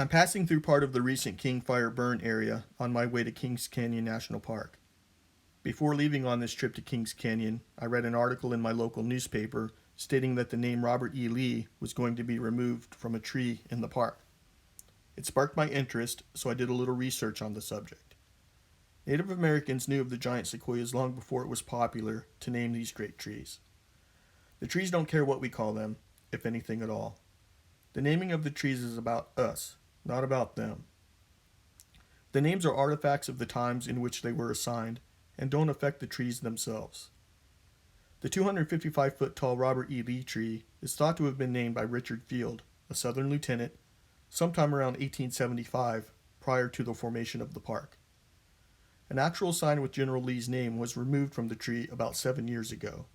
I'm passing through part of the recent King Fire burn area on my way to Kings Canyon National Park. Before leaving on this trip to Kings Canyon, I read an article in my local newspaper stating that the name Robert E. Lee was going to be removed from a tree in the park. It sparked my interest, so I did a little research on the subject. Native Americans knew of the giant sequoias long before it was popular to name these great trees. The trees don't care what we call them, if anything at all. The naming of the trees is about us, not about them. The names are artifacts of the times in which they were assigned and don't affect the trees themselves. The 255-foot tall Robert E. Lee tree is thought to have been named by Richard Field, a Southern lieutenant, sometime around 1875, prior to the formation of the park. An actual sign with General Lee's name was removed from the tree about 7 years ago,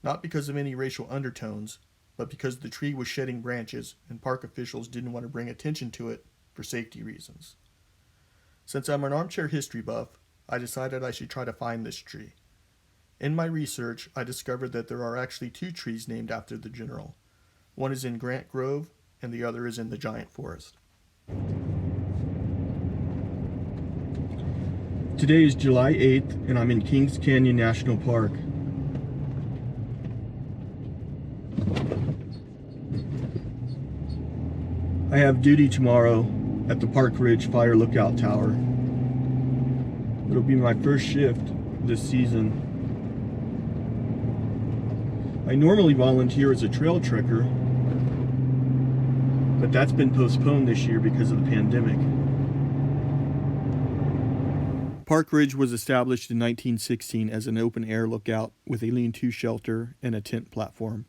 not because of any racial undertones, but because the tree was shedding branches and park officials didn't want to bring attention to it for safety reasons. Since I'm an armchair history buff, I decided I should try to find this tree. In my research, I discovered that there are actually 2 trees named after the general. One is in Grant Grove, and the other is in the Giant Forest. Today is July 8th, and I'm in Kings Canyon National Park. I have duty tomorrow at the Park Ridge Fire Lookout Tower. It'll be my first shift this season. I normally volunteer as a trail trekker, but that's been postponed this year because of the pandemic. Park Ridge was established in 1916 as an open-air lookout with a lean-to shelter and a tent platform.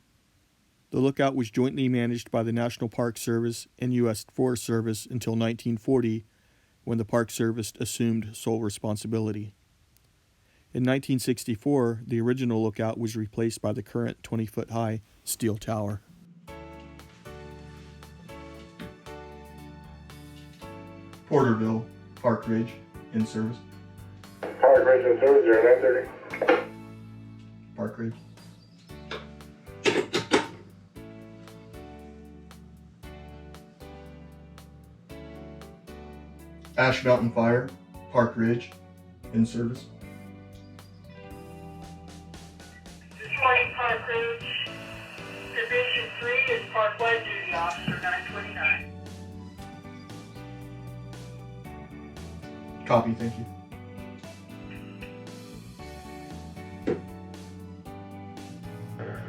The lookout was jointly managed by the National Park Service and U.S. Forest Service until 1940, when the Park Service assumed sole responsibility. In 1964, the original lookout was replaced by the current 20-foot-high steel tower. Porterville, Park Ridge, in service. Park Ridge in service, 0930. Park Ridge. Ash Mountain Fire, Park Ridge, in service. Detroit Park Ridge, Division 3 is Parkway Duty Officer 929. Copy, thank you.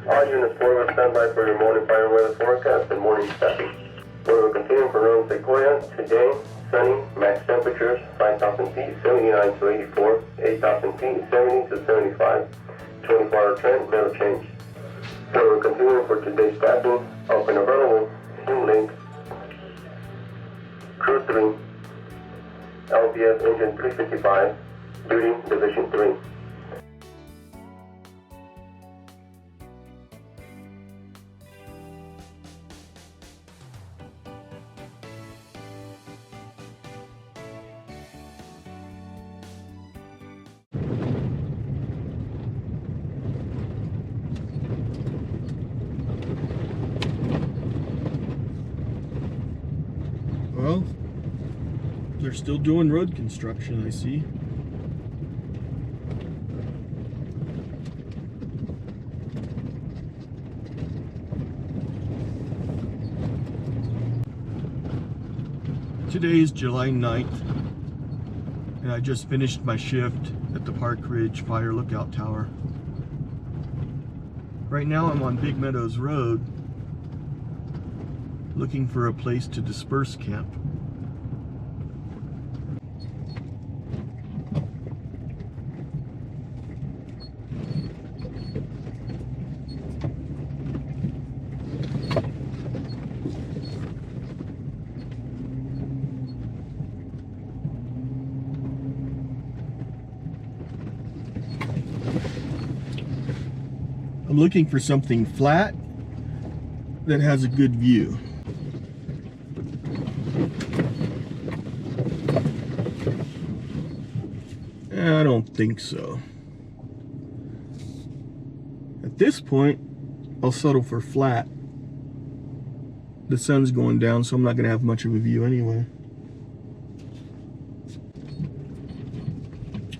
All units 4 on standby for your morning fire weather forecast and morning staffing. We will continue for road Sequoia today. Sunny, max temperatures 5,000 feet, 79 to 84, 8,000 feet, 70 to 75, 24-hour trend, little change. We will continue for today's staffing, open available, Hume Link, Crew 3, LPS Engine 355, Duty Division 3. Well, they're still doing road construction, I see. Today is July 9th, and I just finished my shift at the Park Ridge Fire Lookout Tower. Right now I'm on Big Meadows Road, looking for a place to disperse camp. I'm looking for something flat that has a good view. I don't think so. At this point, I'll settle for flat. The sun's going down, so I'm not going to have much of a view anyway.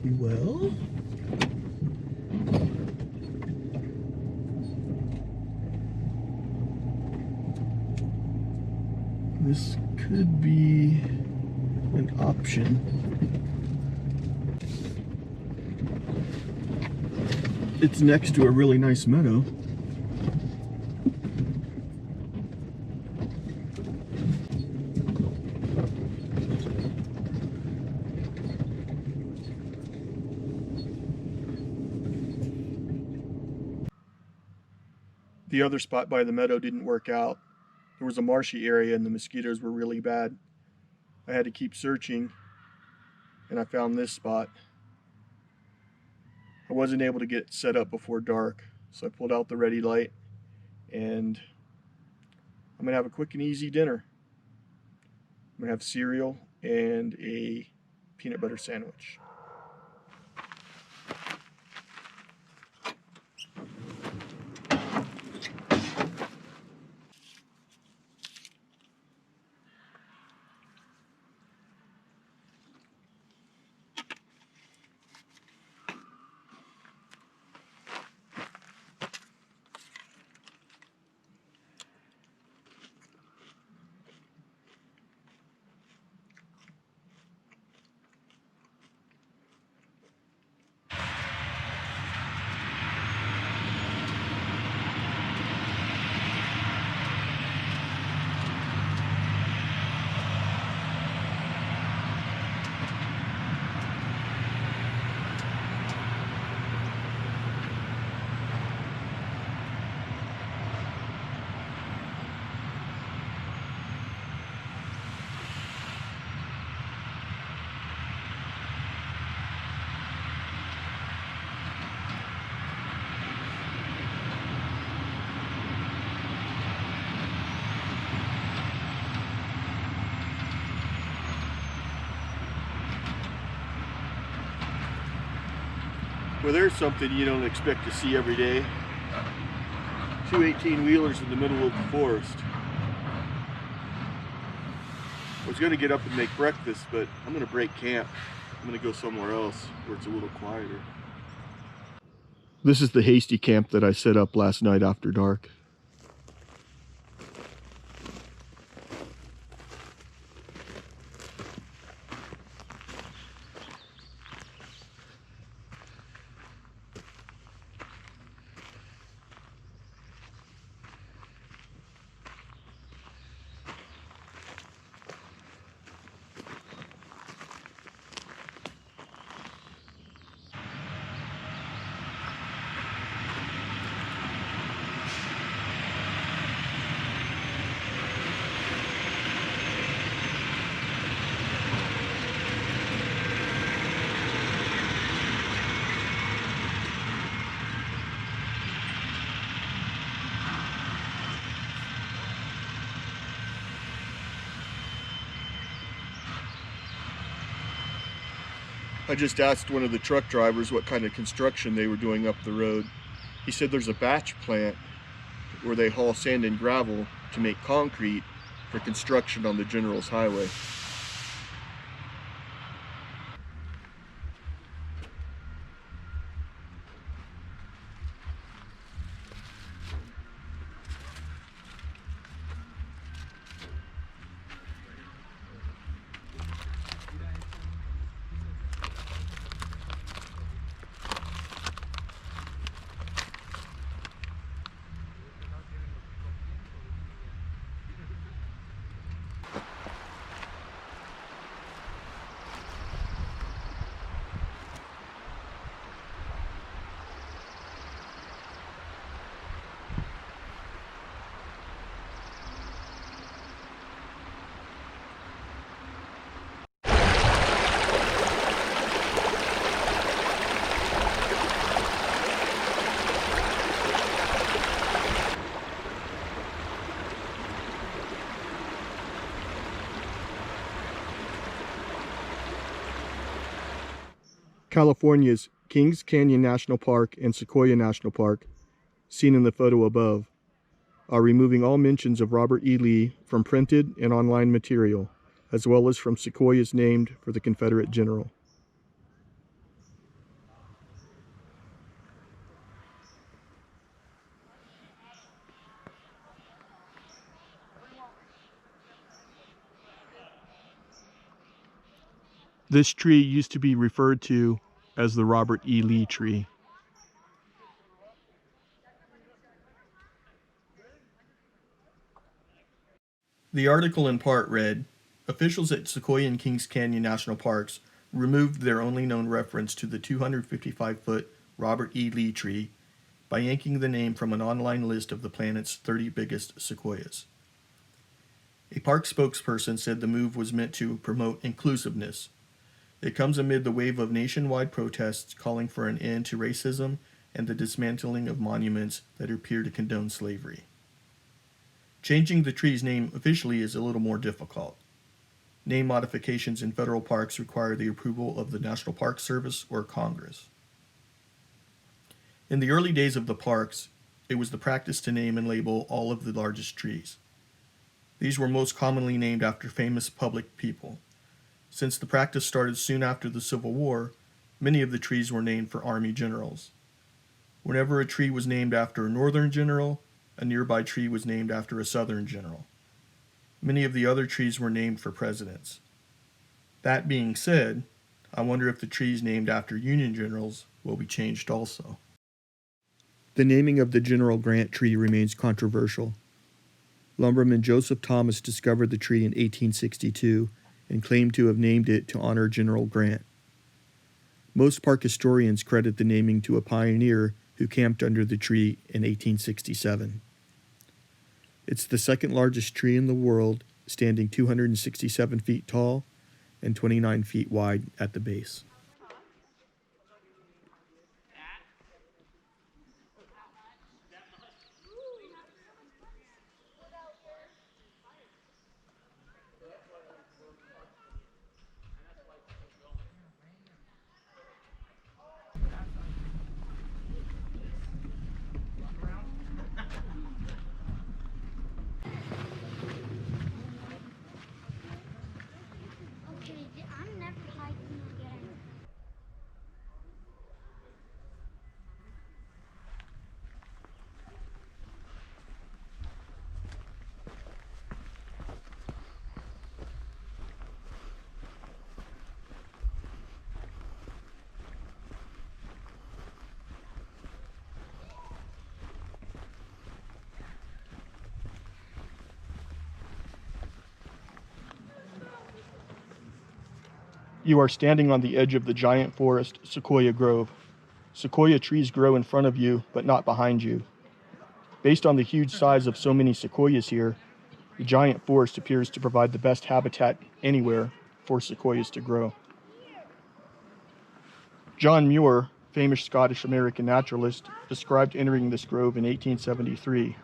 Well, this could be an option. It's next to a really nice meadow. The other spot by the meadow didn't work out. There was a marshy area and the mosquitoes were really bad. I had to keep searching and I found this spot. I wasn't able to get set up before dark, so I pulled out the ready light and I'm gonna have a quick and easy dinner. I'm gonna have cereal and a peanut butter sandwich. Well, there's something you don't expect to see every day. Two 18-wheelers in the middle of the forest. I was going to get up and make breakfast, but I'm going to break camp. I'm going to go somewhere else where it's a little quieter. This is the hasty camp that I set up last night after dark. I just asked one of the truck drivers what kind of construction they were doing up the road. He said there's a batch plant where they haul sand and gravel to make concrete for construction on the General's Highway. California's Kings Canyon National Park and Sequoia National Park, seen in the photo above, are removing all mentions of Robert E. Lee from printed and online material, as well as from sequoias named for the Confederate general. This tree used to be referred to as the Robert E. Lee tree. The article in part read, officials at Sequoia and Kings Canyon National Parks removed their only known reference to the 255-foot Robert E. Lee tree by yanking the name from an online list of the planet's 30 biggest sequoias. A park spokesperson said the move was meant to promote inclusiveness. It comes amid the wave of nationwide protests calling for an end to racism and the dismantling of monuments that appear to condone slavery. Changing the tree's name officially is a little more difficult. Name modifications in federal parks require the approval of the National Park Service or Congress. In the early days of the parks, it was the practice to name and label all of the largest trees. These were most commonly named after famous public people. Since the practice started soon after the Civil War, many of the trees were named for Army generals. Whenever a tree was named after a Northern general, a nearby tree was named after a Southern general. Many of the other trees were named for presidents. That being said, I wonder if the trees named after Union generals will be changed also. The naming of the General Grant tree remains controversial. Lumberman Joseph Thomas discovered the tree in 1862 and claimed to have named it to honor General Grant. Most park historians credit the naming to a pioneer who camped under the tree in 1867. It's the second largest tree in the world, standing 267 feet tall and 29 feet wide at the base. I'm never hiking again. You are standing on the edge of the giant forest, Sequoia Grove. Sequoia trees grow in front of you, but not behind you. Based on the huge size of so many sequoias here, the giant forest appears to provide the best habitat anywhere for sequoias to grow. John Muir, famous Scottish-American naturalist, described entering this grove in 1873.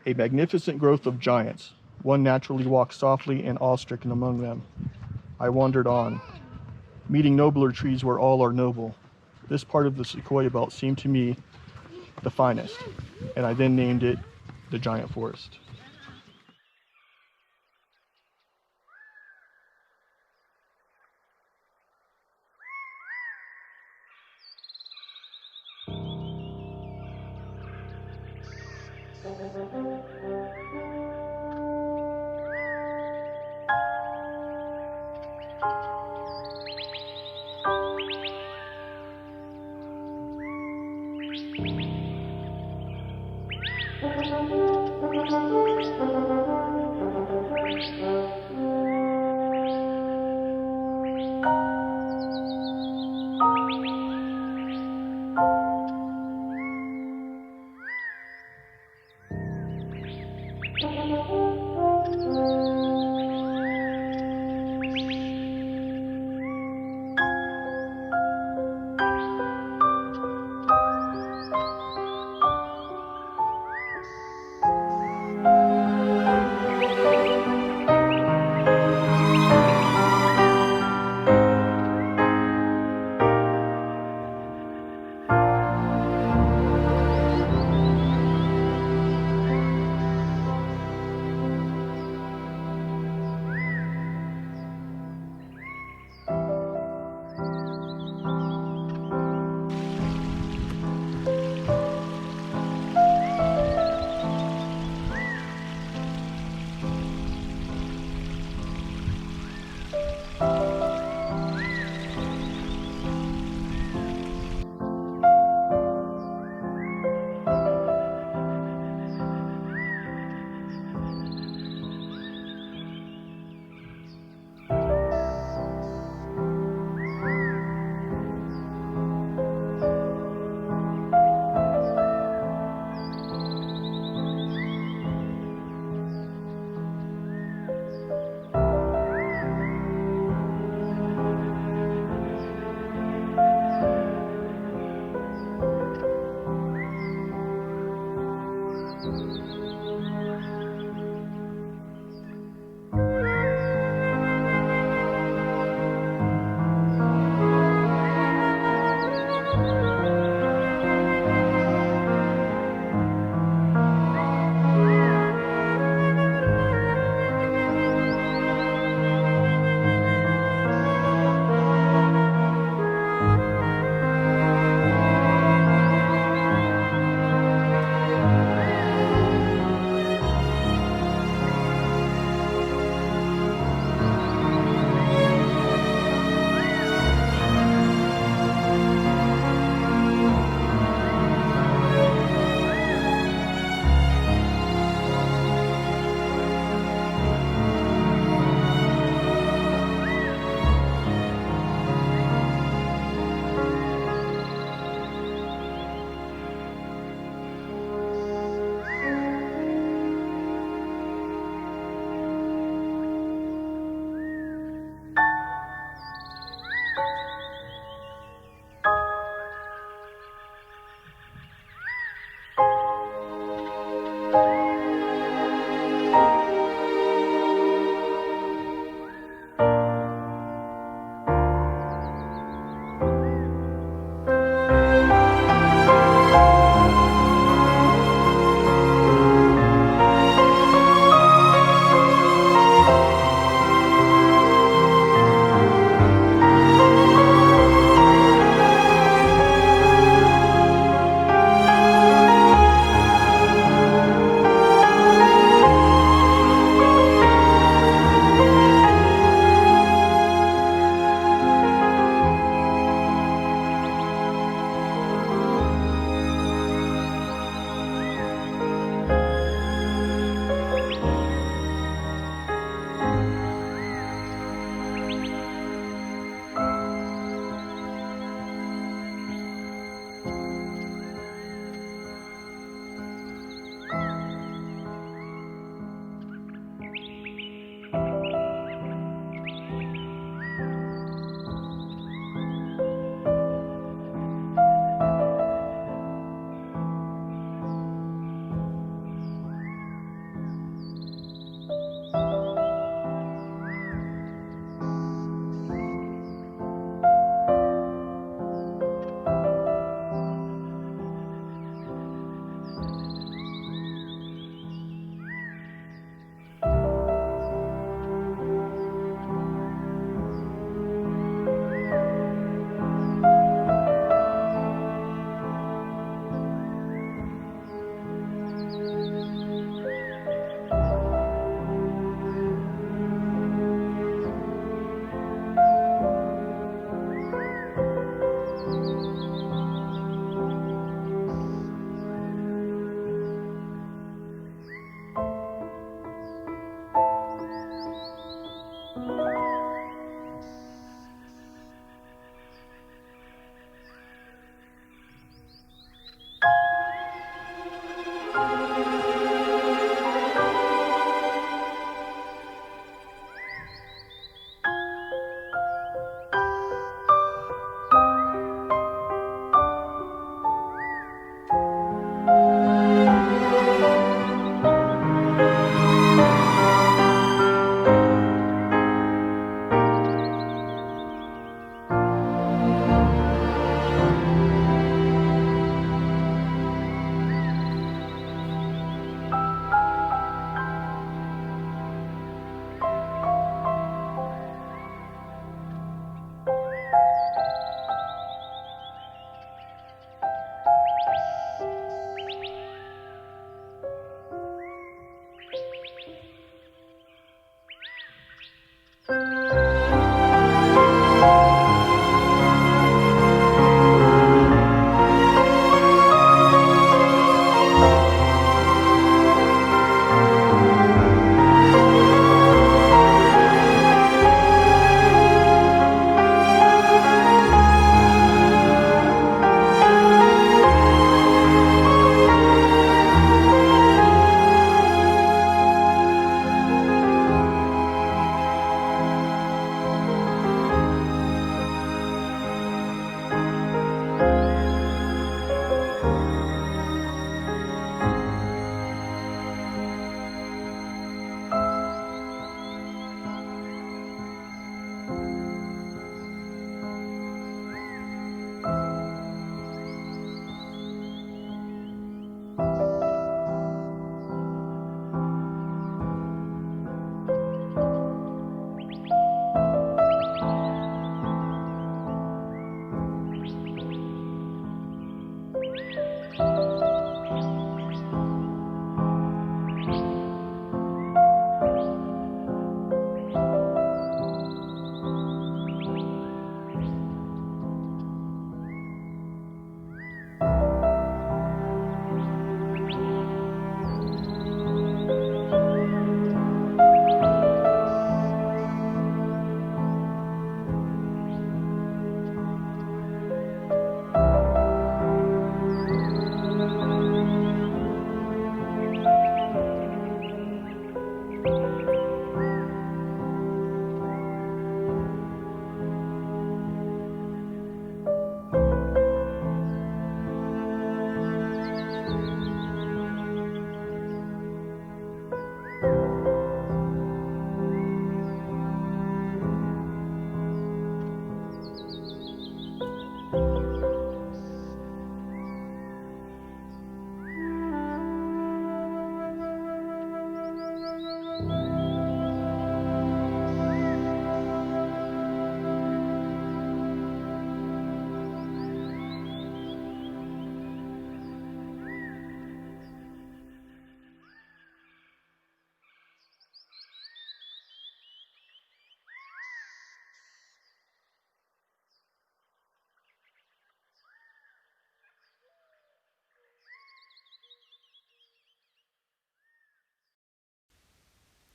A magnificent growth of giants. One naturally walks softly and awe-stricken among them. I wandered on, meeting nobler trees where all are noble. This part of the sequoia belt seemed to me the finest, and I then named it the Giant Forest.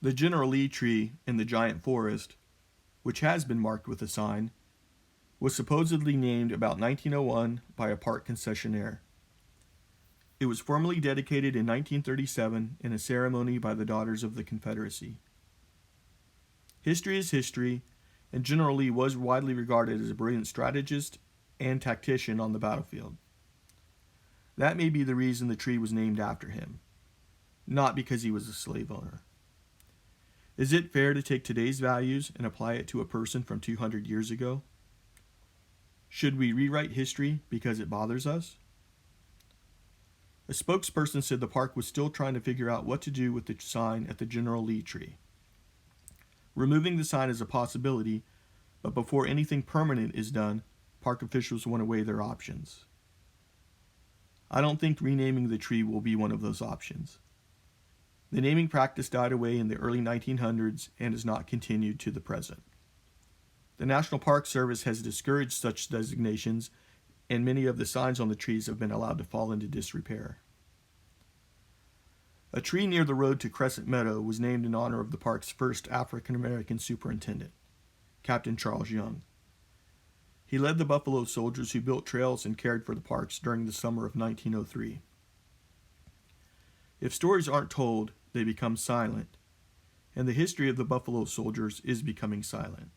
The General Lee tree in the giant forest, which has been marked with a sign, was supposedly named about 1901 by a park concessionaire. It was formally dedicated in 1937 in a ceremony by the Daughters of the Confederacy. History is history, and General Lee was widely regarded as a brilliant strategist and tactician on the battlefield. That may be the reason the tree was named after him, not because he was a slave owner. Is it fair to take today's values and apply it to a person from 200 years ago? Should we rewrite history because it bothers us? A spokesperson said the park was still trying to figure out what to do with the sign at the General Lee tree. Removing the sign is a possibility, but before anything permanent is done, park officials want to weigh their options. I don't think renaming the tree will be one of those options. The naming practice died away in the early 1900s and has not continued to the present. The National Park Service has discouraged such designations, and many of the signs on the trees have been allowed to fall into disrepair. A tree near the road to Crescent Meadow was named in honor of the park's first African-American superintendent, Captain Charles Young. He led the Buffalo Soldiers who built trails and cared for the parks during the summer of 1903. If stories aren't told, they become silent, and the history of the Buffalo Soldiers is becoming silent.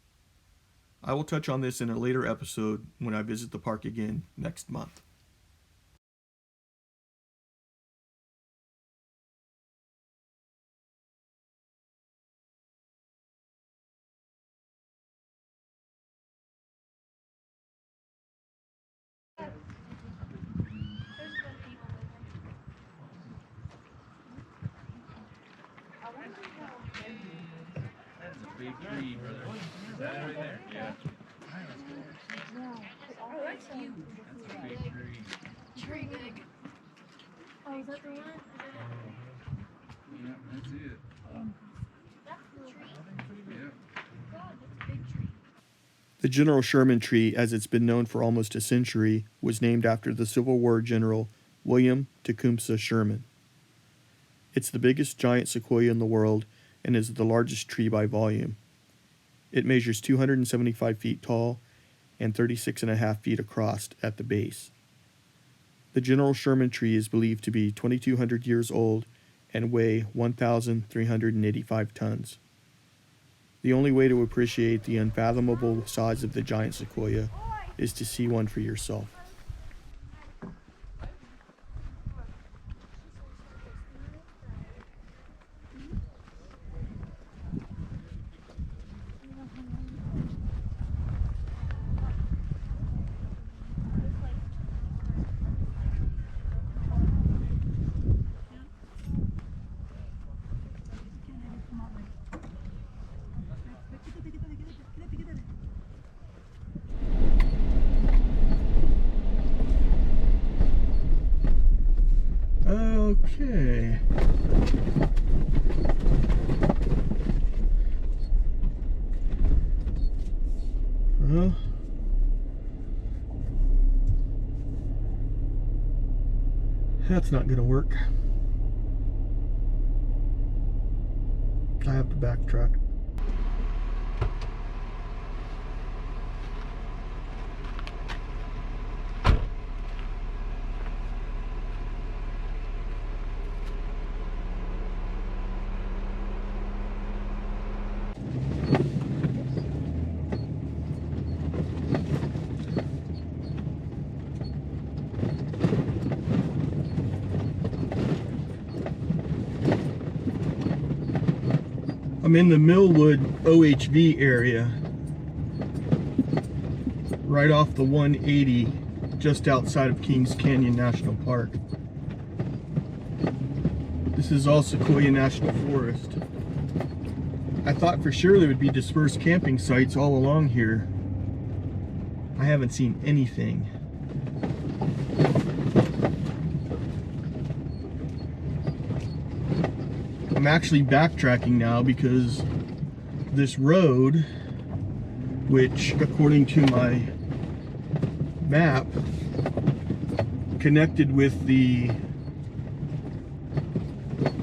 I will touch on this in a later episode when I visit the park again next month. That's a big tree, brother. Is that right there? Yeah. Oh, that's you. That's a big tree. Tree big. Oh, is that the one? Yeah, that's it. That's the tree. Yeah. God, that's a big tree. The General Sherman tree, as it's been known for almost a century, was named after the Civil War General William Tecumseh Sherman. It's the biggest giant sequoia in the world and is the largest tree by volume. It measures 275 feet tall and 36.5 feet across at the base. The General Sherman tree is believed to be 2,200 years old and weigh 1,385 tons. The only way to appreciate the unfathomable size of the giant sequoia is to see one for yourself. Okay. Well, that's not going to work. I have to backtrack. I'm in the Millwood OHV area, right off the 180, just outside of Kings Canyon National Park. This is all Sequoia National Forest. I thought for sure there would be dispersed camping sites all along here. I haven't seen anything. I'm actually backtracking now because this road, which according to my map connected with the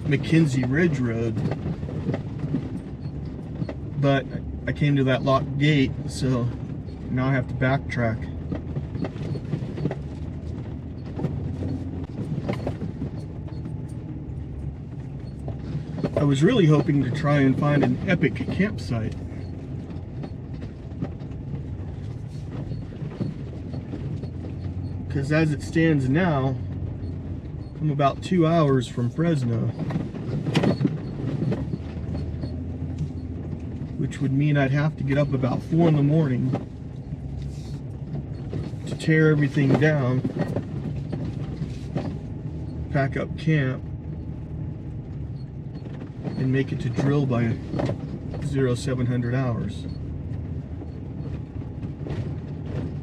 McKenzie Ridge Road, but I came to that locked gate, so now I have to backtrack. I was really hoping to try and find an epic campsite. Because as it stands now, I'm about 2 hours from Fresno, which would mean I'd have to get up about 4 in the morning to tear everything down, pack up camp, and make it to drill by 0700 hours.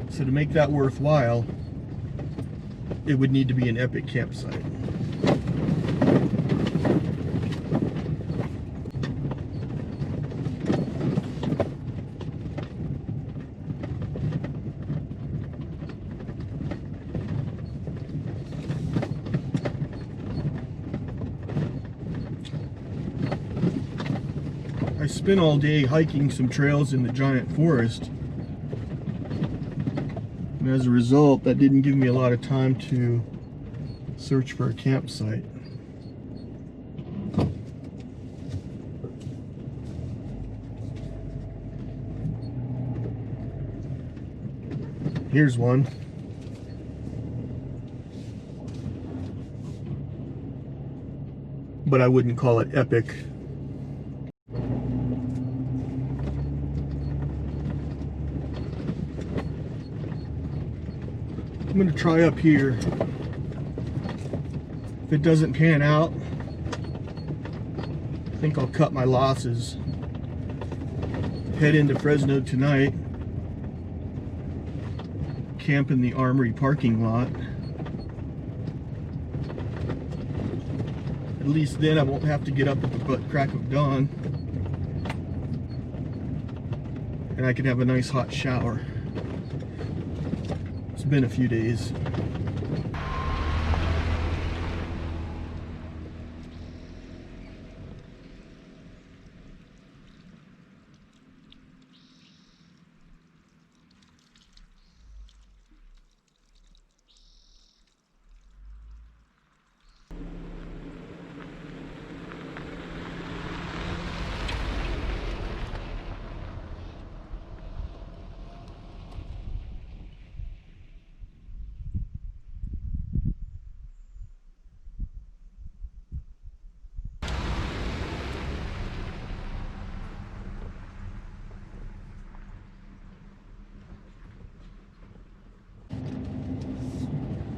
So to make that worthwhile, it would need to be an epic campsite. I spent all day hiking some trails in the giant forest. And as a result, that didn't give me a lot of time to search for a campsite. Here's one. But I wouldn't call it epic. I'm going to try up here. If it doesn't pan out, I think I'll cut my losses. Head into Fresno tonight. Camp in the Armory parking lot. At least then I won't have to get up at the butt crack of dawn. And I can have a nice hot shower. It's been a few days.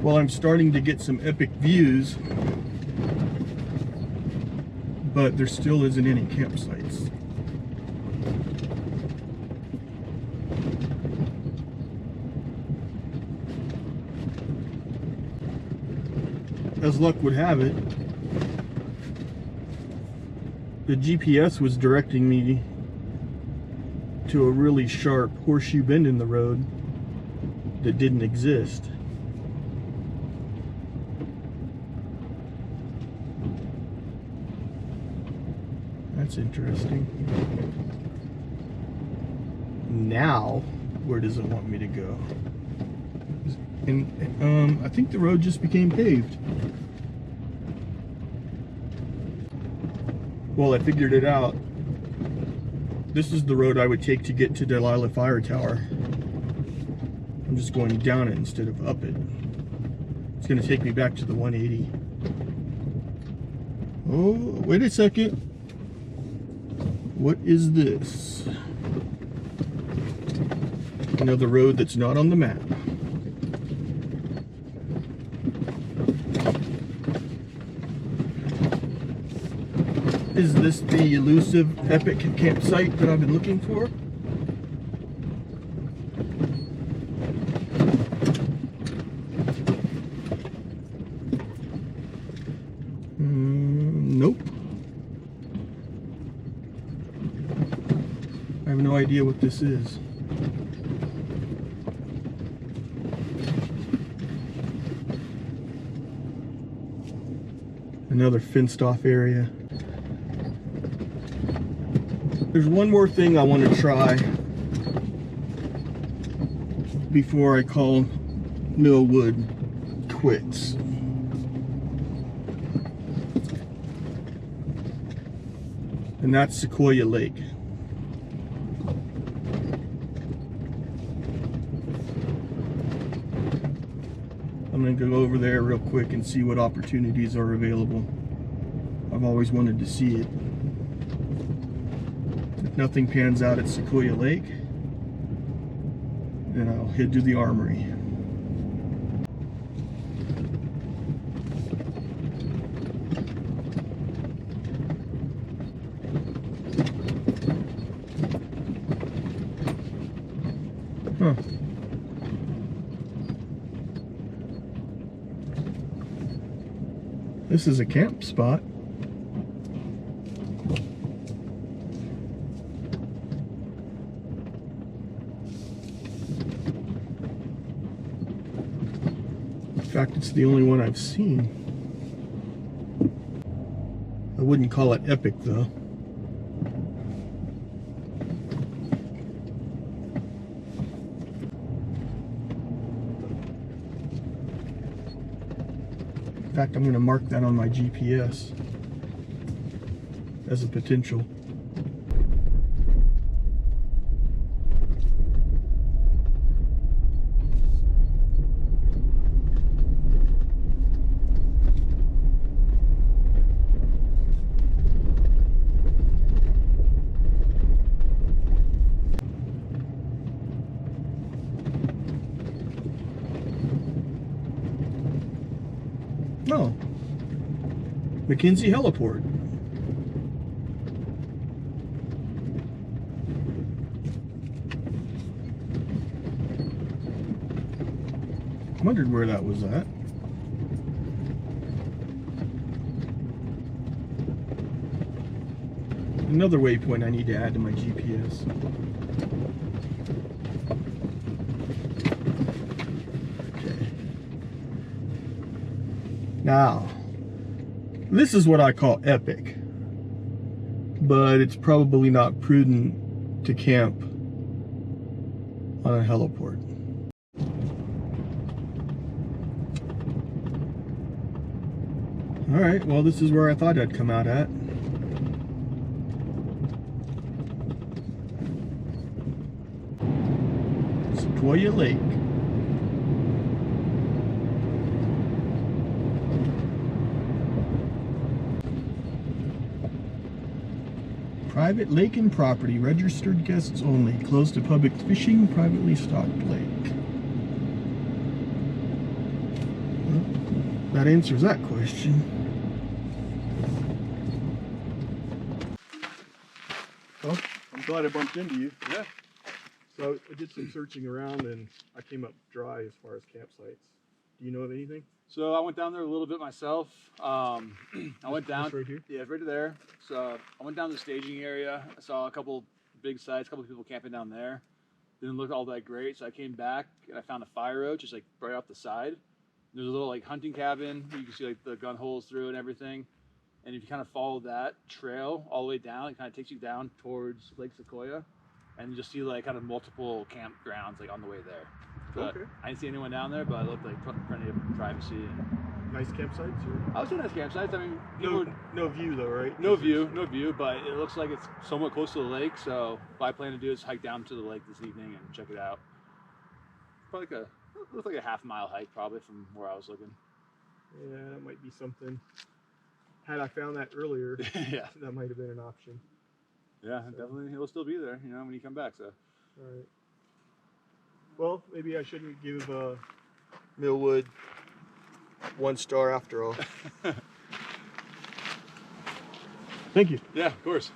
Well, I'm starting to get some epic views, but there still isn't any campsites. As luck would have it, the GPS was directing me to a really sharp horseshoe bend in the road that didn't exist. That's interesting. Now, where does it want me to go? And I think the road just became paved. Well, I figured it out. This is the road I would take to get to Delilah Fire Tower. I'm just going down it instead of up it. It's going to take me back to the 180. Oh, wait a second. What is this? Another road that's not on the map. Is this the elusive epic campsite that I've been looking for? Nope. I have no idea what this is. Another fenced off area. There's one more thing I want to try before I call Millwood quits. And that's Sequoia Lake. I'm going to go over there real quick and see what opportunities are available. I've always wanted to see it. If nothing pans out at Sequoia Lake, then I'll head to the armory. Huh. This is a camp spot. In fact, it's the only one I've seen. I wouldn't call it epic though. In fact, I'm going to mark that on my GPS as a potential. Oh, McKenzie Heliport. Wondered where that was at. Another waypoint I need to add to my GPS. Now, this is what I call epic, but it's probably not prudent to camp on a heliport. Alright, well, this is where I thought I'd come out at. Sequoia Lake. Private lake and property, registered guests only, closed to public fishing, privately stocked lake. Well, that answers that question. Well, I'm glad I bumped into you. Yeah. So I did some searching around and I came up dry as far as campsites. Do you know of anything? So I went down there a little bit myself. I went down. This right here? Yeah, right there. So I went down to the staging area. I saw a couple big sites, a couple people camping down there. Didn't look all that great, so I came back and I found a fire road just like right off the side. There's a little like hunting cabin where you can see like the gun holes through and everything. And if you kind of follow that trail all the way down, it kind of takes you down towards Lake Sequoia, and you just see like kind of multiple campgrounds like on the way there. But Okay. I didn't see anyone down there, but it looked like plenty of privacy. And Nice campsites? Or? I would say nice campsites. I mean, No view though, right? no view, but it looks like it's somewhat close to the lake. So what I plan to do is hike down to the lake this evening and check it out. Probably it looks like a half-mile hike probably from where I was looking. Yeah, that might be something. Had I found that earlier, Yeah, that might have been an option. yeah, definitely. It'll still be there, you know, when you come back. So All right. Well, maybe I shouldn't give Millwood 1 star after all. Thank you. yeah, of course.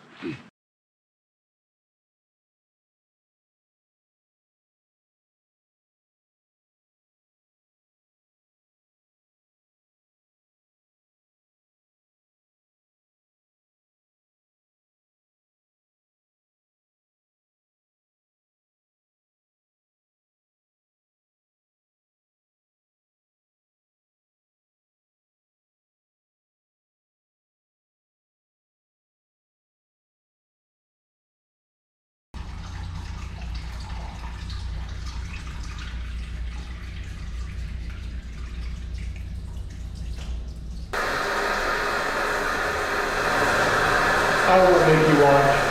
I won't make you watch.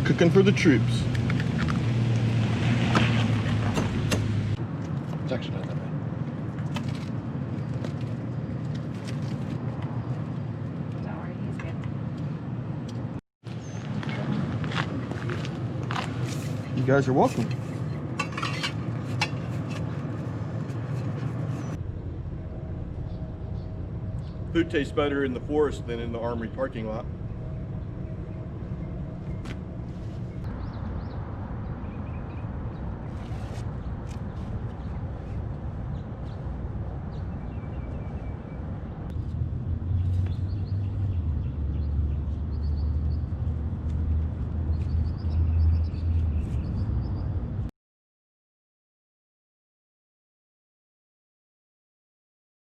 Cooking for the troops. It's actually not that bad. Don't worry, he's good. You guys are welcome. Food tastes better in the forest than in the armory parking lot.